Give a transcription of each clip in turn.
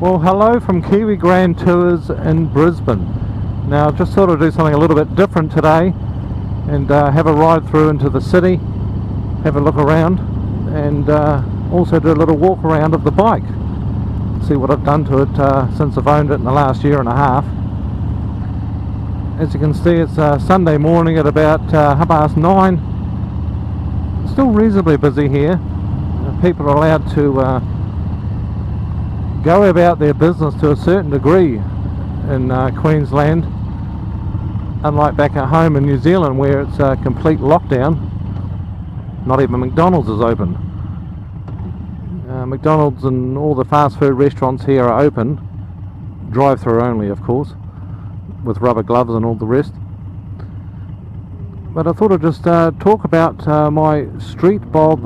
Well, hello from Kiwi Grand Tours in Brisbane. Now, I've just thought I'd do something a little bit different today and have a ride through into the city, have a look around, and also do a little walk around of the bike. See what I've done to it since I've owned it in the last year and a half. As you can see, it's Sunday morning at about 9:30. Still reasonably busy here. People are allowed to go about their business to a certain degree in Queensland, unlike back at home in New Zealand where it's a complete lockdown. Not even McDonald's is open. McDonald's and all the fast food restaurants here are open, drive-through only of course, with rubber gloves and all the rest. But I thought I'd just talk about my Street Bob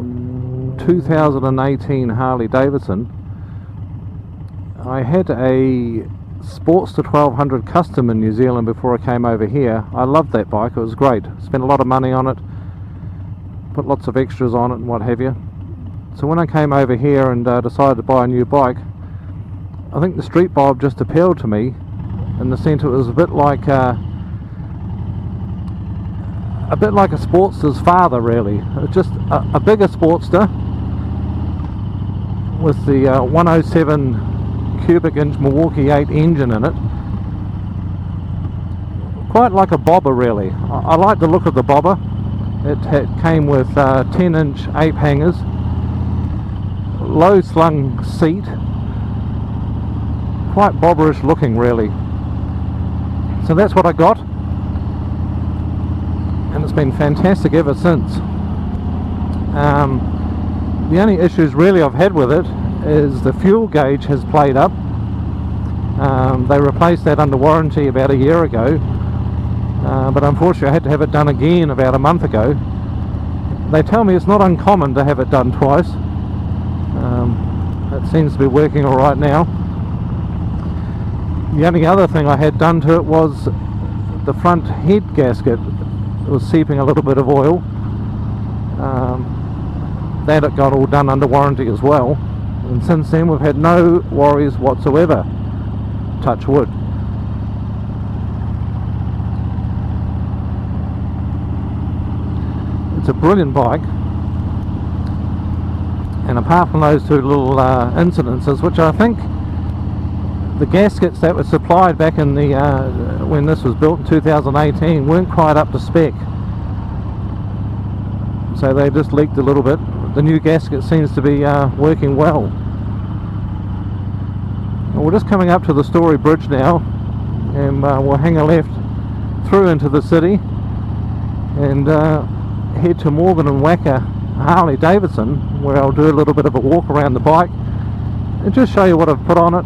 2018 Harley Davidson. I had a Sportster 1200 Custom in New Zealand before I came over here. I loved that bike, it was great. Spent a lot of money on it, put lots of extras on it and what have you. So when I came over here and decided to buy a new bike, I think the Street Bob just appealed to me in the sense it was a bit like a Sportster's father, really. It was just a bigger Sportster with the 107 cubic inch Milwaukee 8 engine in it. Quite like a bobber, really. I like the look of the bobber. It came with 10 inch ape hangers, low slung seat, quite bobberish looking really. So that's what I got, and it's been fantastic ever since. The only issues really I've had with it is the fuel gauge has played up. They replaced that under warranty about a year ago, but unfortunately I had to have it done again about a month ago. They tell me it's not uncommon to have it done twice. It seems to be working alright now. The only other thing I had done to it was the front head gasket. It was seeping a little bit of oil. That it got all done under warranty as well. And since then we've had no worries whatsoever, touch wood. It's a brilliant bike, and apart from those two little incidences, which I think the gaskets that were supplied back in the when this was built in 2018 weren't quite up to spec, so they just leaked a little bit. The new gasket seems to be working well. We're just coming up to the Story Bridge now, and we'll hang a left through into the city and head to Morgan and Wacker Harley Davidson, where I'll do a little bit of a walk around the bike and just show you what I've put on it,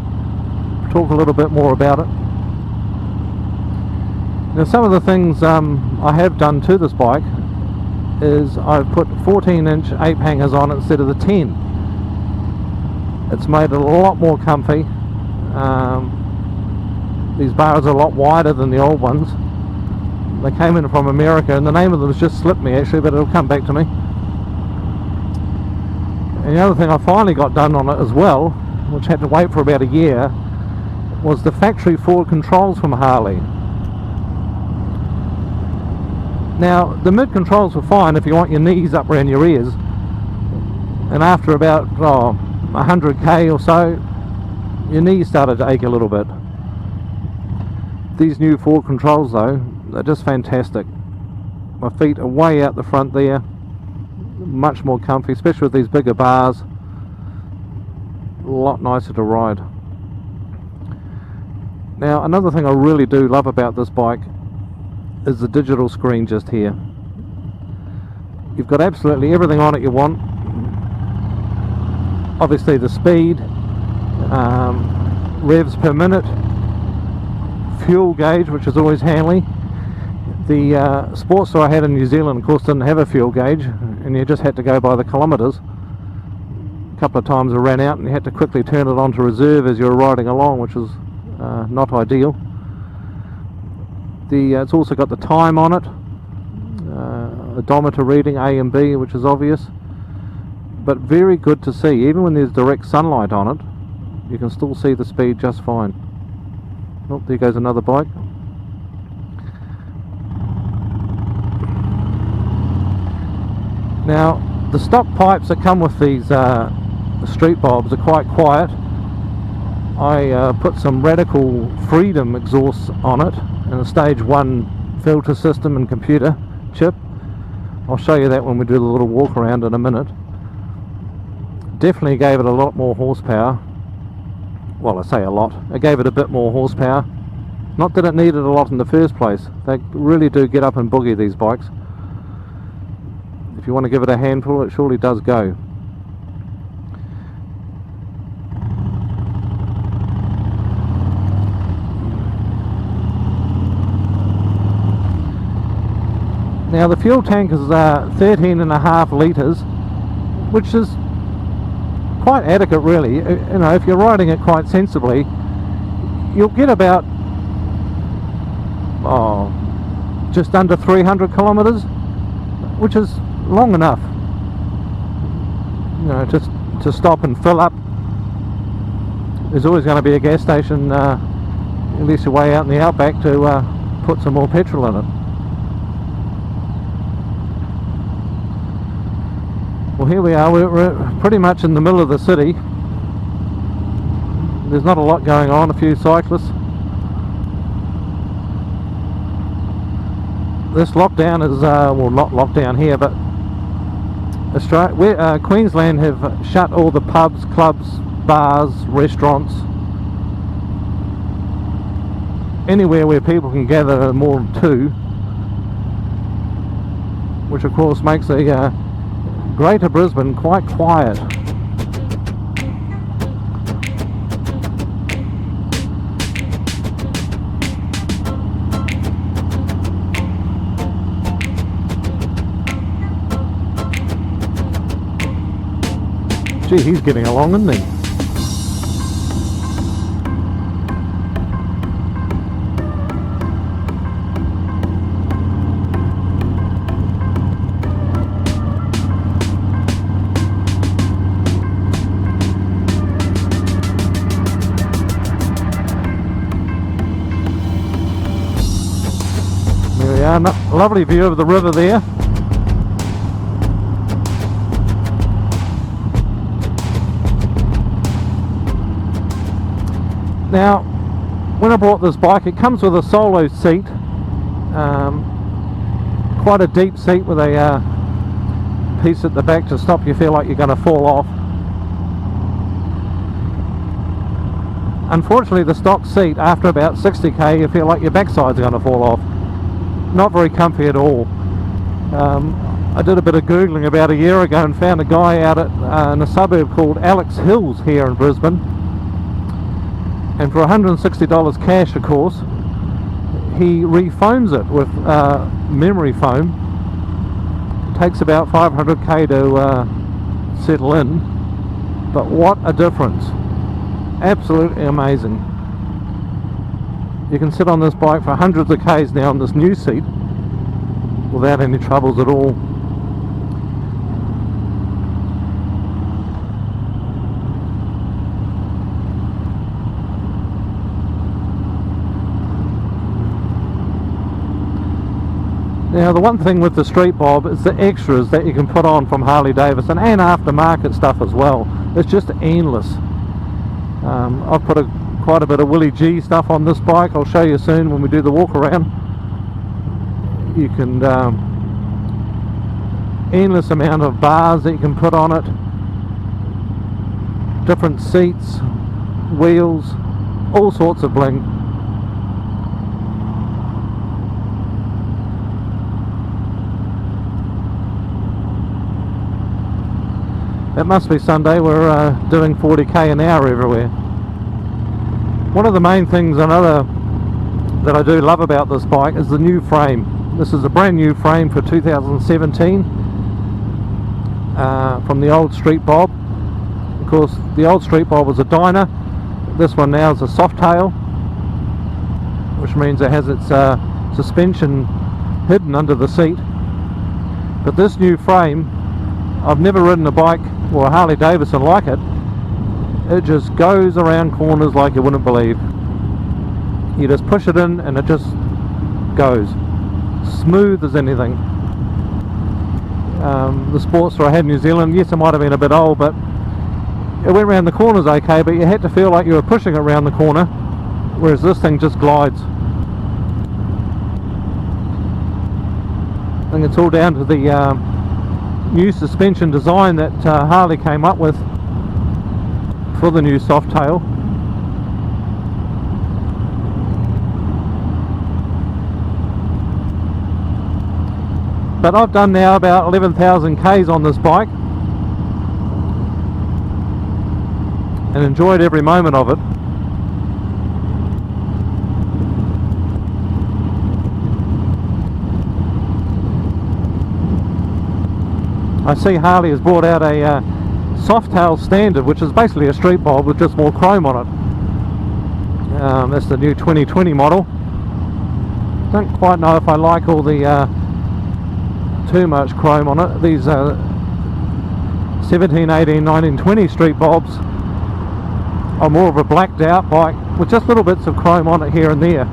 talk a little bit more about it. Now, some of the things I have done to this bike is I've put 14 inch ape hangers on it instead of the 10. It's made it a lot more comfy. These bars are a lot wider than the old ones. They came in from America, and the name of them has just slipped me actually, but it'll come back to me. And the other thing I finally got done on it as well, which had to wait for about a year, was the factory forward controls from Harley. Now, the mid controls were fine if you want your knees up around your ears, and after about 100k or so, your knees started to ache a little bit. These new forward controls though, they're just fantastic. My feet are way out the front there, much more comfy, especially with these bigger bars. A lot nicer to ride. Now, another thing I really do love about this bike is the digital screen just here. You've got absolutely everything on it you want. Obviously the speed, revs per minute, fuel gauge, which is always handy. The Sportster I had in New Zealand, of course, didn't have a fuel gauge, and you just had to go by the kilometres. A couple of times I ran out and you had to quickly turn it on to reserve as you were riding along, which was not ideal. It's also got the time on it, odometer reading A and B, which is obvious, but very good to see. Even when there's direct sunlight on it, you can still see the speed just fine. Oh, there goes another bike. Now, the stock pipes that come with these street bobs are quite quiet. I put some Radical Freedom exhausts on it and a stage 1 filter system and computer chip. I'll show you that when we do the little walk around in a minute. Definitely gave it a lot more horsepower. Well, I say a lot. It gave it a bit more horsepower. Not that it needed a lot in the first place. They really do get up and boogie, these bikes. If you want to give it a handful, it surely does go. Now the fuel tank is 13.5 litres, which is quite adequate really. You know, if you're riding it quite sensibly, you'll get about just under 300 kilometres, which is long enough, you know, just to stop and fill up. There's always going to be a gas station at least your way out in the outback to put some more petrol in it. Well, here we are. We're pretty much in the middle of the city. There's not a lot going on, a few cyclists. This lockdown is, well, not lockdown here, but Queensland have shut all the pubs, clubs, bars, restaurants, anywhere where people can gather more than 2, which of course makes the Greater Brisbane quite quiet. Gee, he's getting along, isn't he? There we are, lovely view of the river there. Now, when I bought this bike, it comes with a solo seat, quite a deep seat with a piece at the back to stop you feel like you're going to fall off. Unfortunately, the stock seat, after about 60k, you feel like your backside's going to fall off. Not very comfy at all. I did a bit of googling about a year ago and found a guy out in a suburb called Alex Hills here in Brisbane. And for $160 cash, of course, he refoams it with memory foam. It takes about 500k to settle in, but what a difference. Absolutely amazing. You can sit on this bike for hundreds of k's now on this new seat without any troubles at all. Now, the one thing with the Street Bob is the extras that you can put on from Harley Davidson and aftermarket stuff as well. It's just endless. I've put quite a bit of Willie G stuff on this bike. I'll show you soon when we do the walk around. You can endless amount of bars that you can put on it, different seats, wheels, all sorts of bling. It must be Sunday. We're doing 40k an hour everywhere. One of the main things that I do love about this bike is the new frame. This is a brand new frame for 2017 from the old Street Bob. Of course, the old Street Bob was a dyno. This one now is a soft tail, which means it has its suspension hidden under the seat. But this new frame, I've never ridden a bike or a Harley Davidson like it. It just goes around corners like you wouldn't believe. You just push it in and it just goes smooth as anything. The Sportster I had in New Zealand, yes, it might have been a bit old, but it went around the corners okay, but you had to feel like you were pushing it around the corner, whereas this thing just glides. I think it's all down to the new suspension design that Harley came up with for the new Softail. But I've done now about 11,000 Ks on this bike and enjoyed every moment of it. I see Harley has brought out a Softail standard, which is basically a street bob with just more chrome on it. That's the new 2020 model. Don't quite know if I like all the too much chrome on it. These 17, 18, 19, 20 street bobs are more of a blacked out bike with just little bits of chrome on it here and there,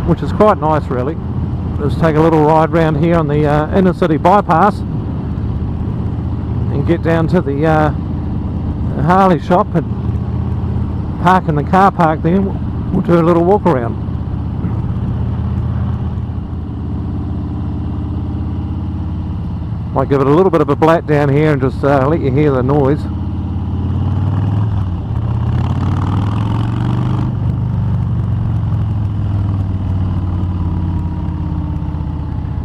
which is quite nice really. Let's take a little ride round here on the inner city bypass and get down to the Harley shop and park in the car park there. We'll do a little walk around. Might give it a little bit of a blat down here and just let you hear the noise.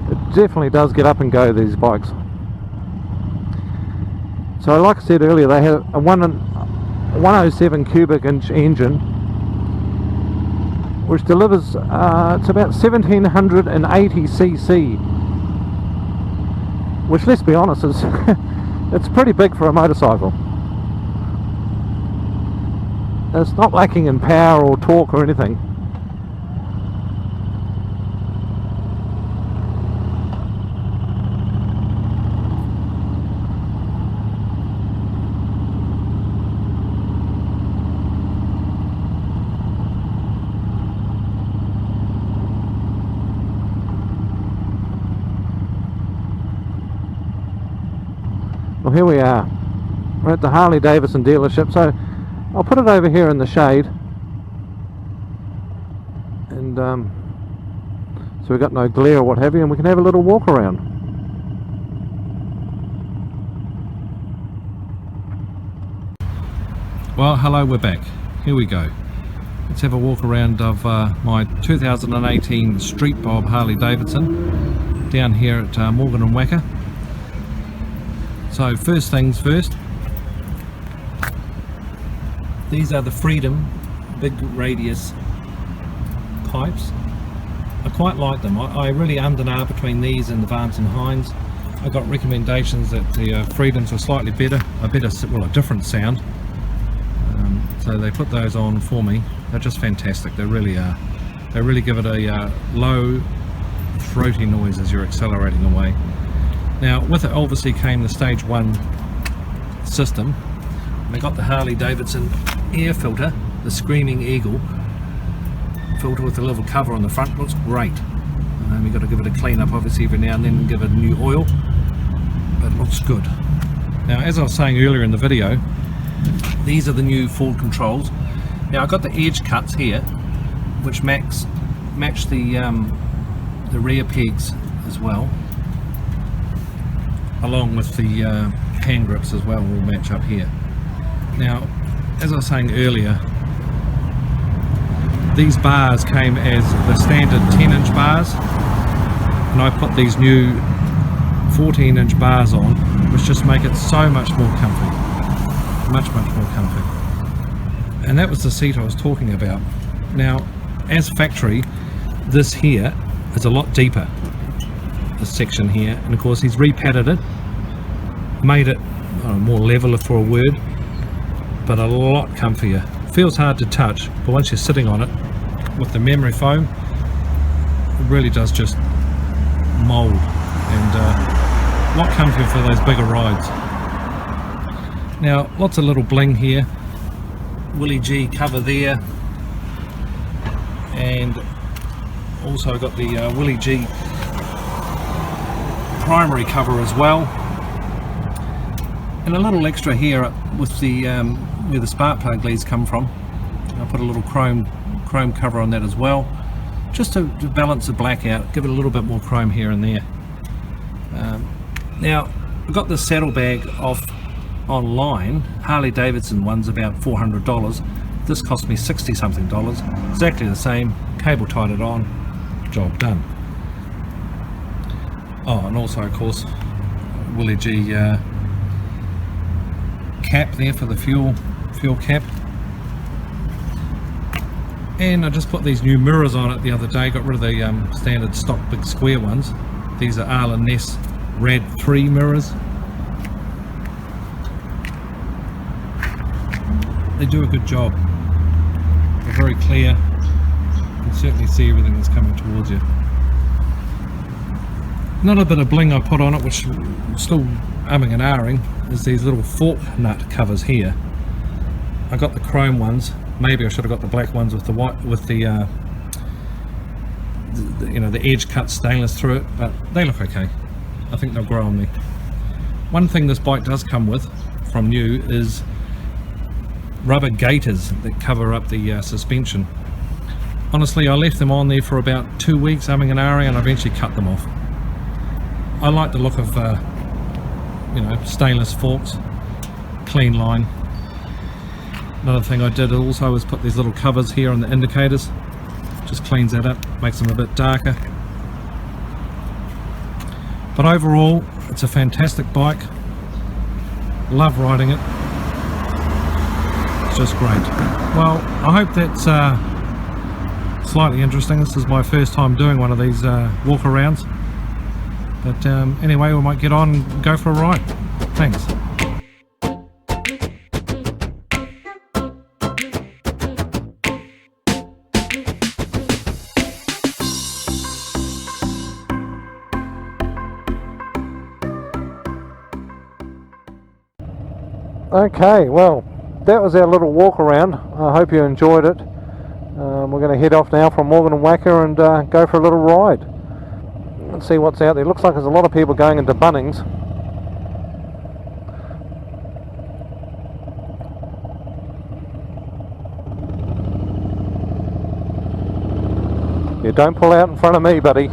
It definitely does get up and go, these bikes. So like I said earlier, they have a 107 cubic inch engine which delivers it's about 1780 cc, which, let's be honest, is it's pretty big for a motorcycle. It's not lacking in power or torque or anything. Well, here we are. We're at the Harley Davidson dealership, so I'll put it over here in the shade, and so we've got no glare or what have you, and we can have a little walk around. Well, hello, we're back. Here we go. Let's have a walk around of my 2018 Street Bob Harley Davidson down here at Morgan and Wacker. So first things first, these are the Freedom big radius pipes. I quite like them. I really ummed and ahed between these and the Vance and Hines. I got recommendations that the Freedoms were slightly better, a different sound. So they put those on for me. They're just fantastic. They really are. They really give it a low, throaty noise as you're accelerating away. Now, with it obviously came the stage 1 system. We got the Harley Davidson air filter, the Screaming Eagle filter with a little cover on the front. Looks great. We've got to give it a clean up obviously every now and then and give it new oil, but it looks good. Now, as I was saying earlier in the video, these are the new Ford controls. Now, I've got the edge cuts here which match the rear pegs as well, along with the hand grips as well, will match up here. Now, as I was saying earlier, these bars came as the standard 10-inch bars, and I put these new 14-inch bars on, which just make it so much more comfy. Much more comfy. And that was the seat I was talking about. Now, as factory, this here is a lot deeper, this section here, and of course he's repadded it, made it more level for a word, but a lot comfier. Feels hard to touch, but once you're sitting on it with the memory foam, it really does just mold, and a lot comfier for those bigger rides. Now, lots of little bling here, Willie G cover there, and also got the Willie G primary cover as well, and a little extra here with the where the spark plug leads come from. I put a little chrome cover on that as well, just to balance the black out, give it a little bit more chrome here and there. Now I got this saddlebag off online. Harley Davidson one's about $400. This cost me 60 something dollars. Exactly the same, cable tied it on, job done. Oh, and also of course Willie G cap there for the fuel cap. And I just put these new mirrors on it the other day. Got rid of the standard stock big square ones. These are Arlen Ness Rad 3 mirrors. They do a good job. They're very clear. You can certainly see everything that's coming towards you. Another bit of bling I put on it, which I'm still umming and ahhing, is these little fork nut covers here. I got the chrome ones. Maybe I should have got the black ones with the white, with the you know, the edge cut stainless through it, but they look okay. I think they'll grow on me. One thing this bike does come with from new is rubber gaiters that cover up the suspension. Honestly, I left them on there for about 2 weeks, umming and ahhing, and I eventually cut them off. I like the look of you know, stainless forks, clean line. Another thing I did also was put these little covers here on the indicators. Just cleans that up, makes them a bit darker. But overall, it's a fantastic bike. Love riding it. It's just great. Well, I hope that's slightly interesting. This is my first time doing one of these walk-arounds. But anyway, we might get on and go for a ride. Thanks. Okay, well, that was our little walk around. I hope you enjoyed it. We're going to head off now from Morgan and Wacker and go for a little ride and see what's out there. Looks like there's a lot of people going into Bunnings. Yeah, don't pull out in front of me, buddy.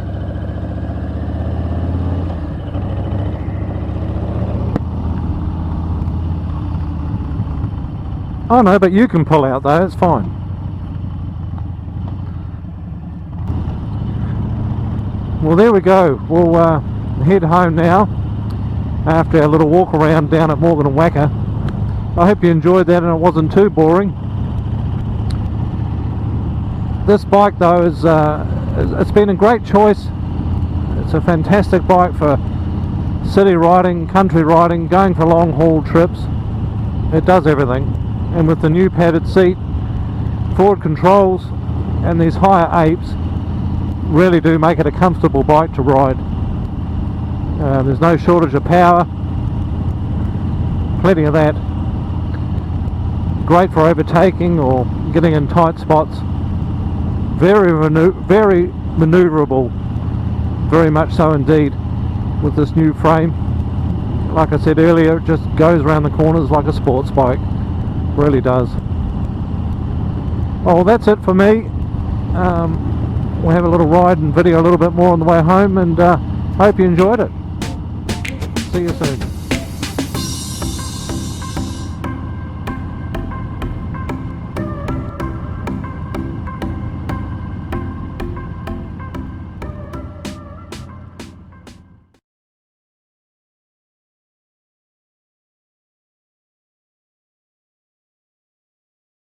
Oh no, but you can pull out though, it's fine. Well, there we go. We'll head home now after our little walk around down at Morgan and Wacker. I hope you enjoyed that and it wasn't too boring. This bike though is it's been a great choice. It's a fantastic bike for city riding, country riding, going for long haul trips. It does everything. And with the new padded seat, forward controls and these higher apes really do make it a comfortable bike to ride. There's no shortage of power, plenty of that. Great for overtaking or getting in tight spots. Very manoeuvrable, very much so indeed with this new frame. Like I said earlier, it just goes around the corners like a sports bike. Really does. Well, that's it for me. We'll have a little ride and video a little bit more on the way home, and hope you enjoyed it. See you soon.